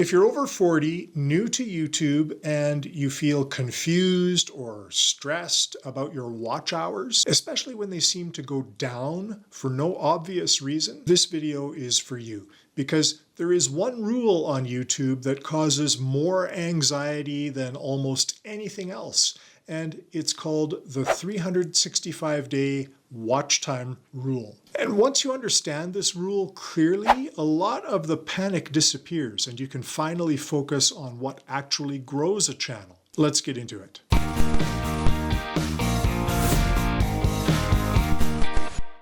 If you're over 40, new to YouTube, and you feel confused or stressed about your watch hours, especially when they seem to go down for no obvious reason, this video is for you. Because there is one rule on YouTube that causes more anxiety than almost anything else, and it's called the 365-day watch time rule. And once you understand this rule clearly, a lot of the panic disappears and you can finally focus on what actually grows a channel. Let's get into it.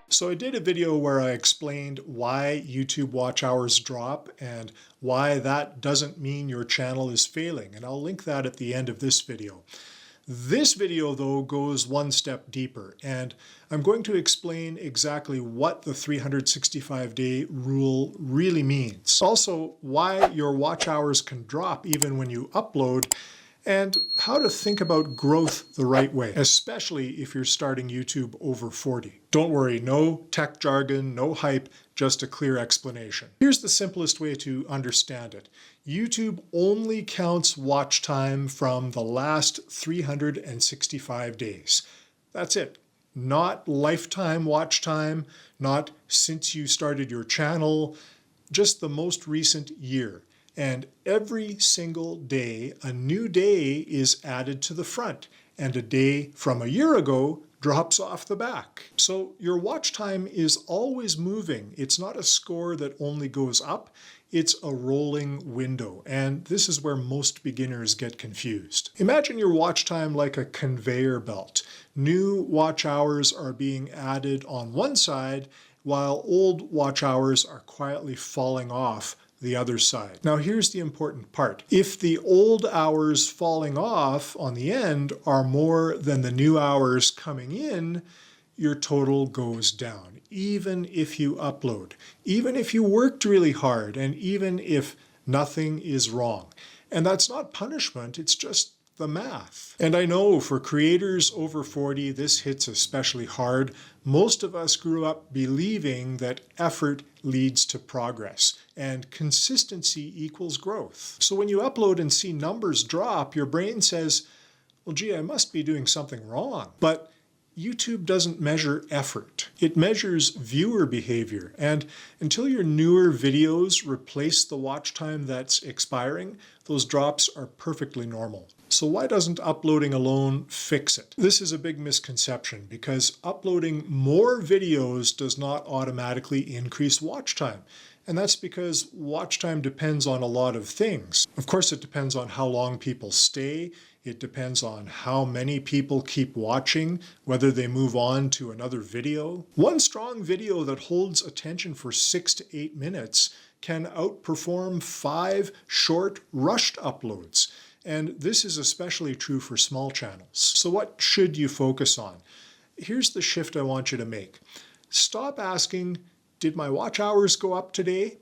So I did a video where I explained why YouTube watch hours drop and why that doesn't mean your channel is failing, and I'll link that at the end of this video. This video, though, goes one step deeper, and I'm going to explain exactly what the 365-day rule really means. Also, why your watch hours can drop even when you upload, and how to think about growth the right way, especially if you're starting YouTube over 40. Don't worry, no tech jargon, no hype, just a clear explanation. Here's the simplest way to understand it. YouTube only counts watch time from the last 365 days. That's it. Not lifetime watch time, not since you started your channel, just the most recent year. And every single day, a new day is added to the front, and a day from a year ago drops off the back. So your watch time is always moving. It's not a score that only goes up, it's a rolling window. And this is where most beginners get confused. Imagine your watch time like a conveyor belt. New watch hours are being added on one side, while old watch hours are quietly falling off the other side. Now here's the important part. If the old hours falling off on the end are more than the new hours coming in, your total goes down, even if you upload, even if you worked really hard, and even if nothing is wrong. And that's not punishment, it's just the math. And I know for creators over 40, this hits especially hard. Most of us grew up believing that effort leads to progress and consistency equals growth. So when you upload and see numbers drop, your brain says, well, gee, I must be doing something wrong. But YouTube doesn't measure effort. It measures viewer behavior. And until your newer videos replace the watch time that's expiring, those drops are perfectly normal. So why doesn't uploading alone fix it? This is a big misconception because uploading more videos does not automatically increase watch time. And that's because watch time depends on a lot of things. Of course, it depends on how long people stay. It depends on how many people keep watching, whether they move on to another video. One strong video that holds attention for 6 to 8 minutes can outperform 5 short, rushed uploads. And this is especially true for small channels. So what should you focus on? Here's the shift I want you to make. Stop asking, did my watch hours go up today?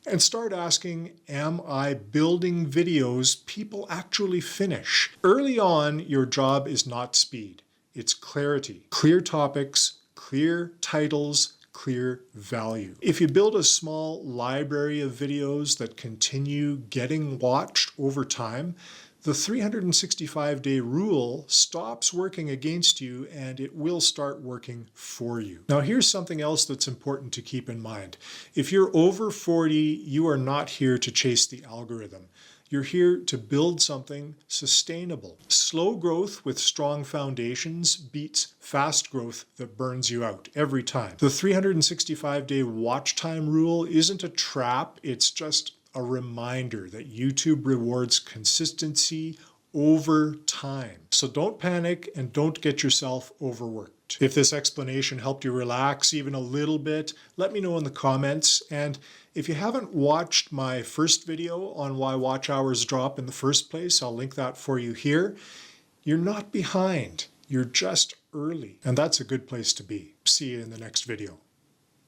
And start asking, am I building videos people actually finish? Early on, your job is not speed, it's clarity. Clear topics, clear titles, clear value. If you build a small library of videos that continue getting watched over time, the 365-day rule stops working against you and it will start working for you. Now here's something else that's important to keep in mind. If you're over 40, you are not here to chase the algorithm. You're here to build something sustainable. Slow growth with strong foundations beats fast growth that burns you out every time. The 365-day watch time rule isn't a trap, it's just a reminder that YouTube rewards consistency over time. So don't panic and don't get yourself overworked. If this explanation helped you relax even a little bit, let me know in the comments. And if you haven't watched my first video on why watch hours drop in the first place, I'll link that for you here. You're not behind, you're just early. And that's a good place to be. See you in the next video.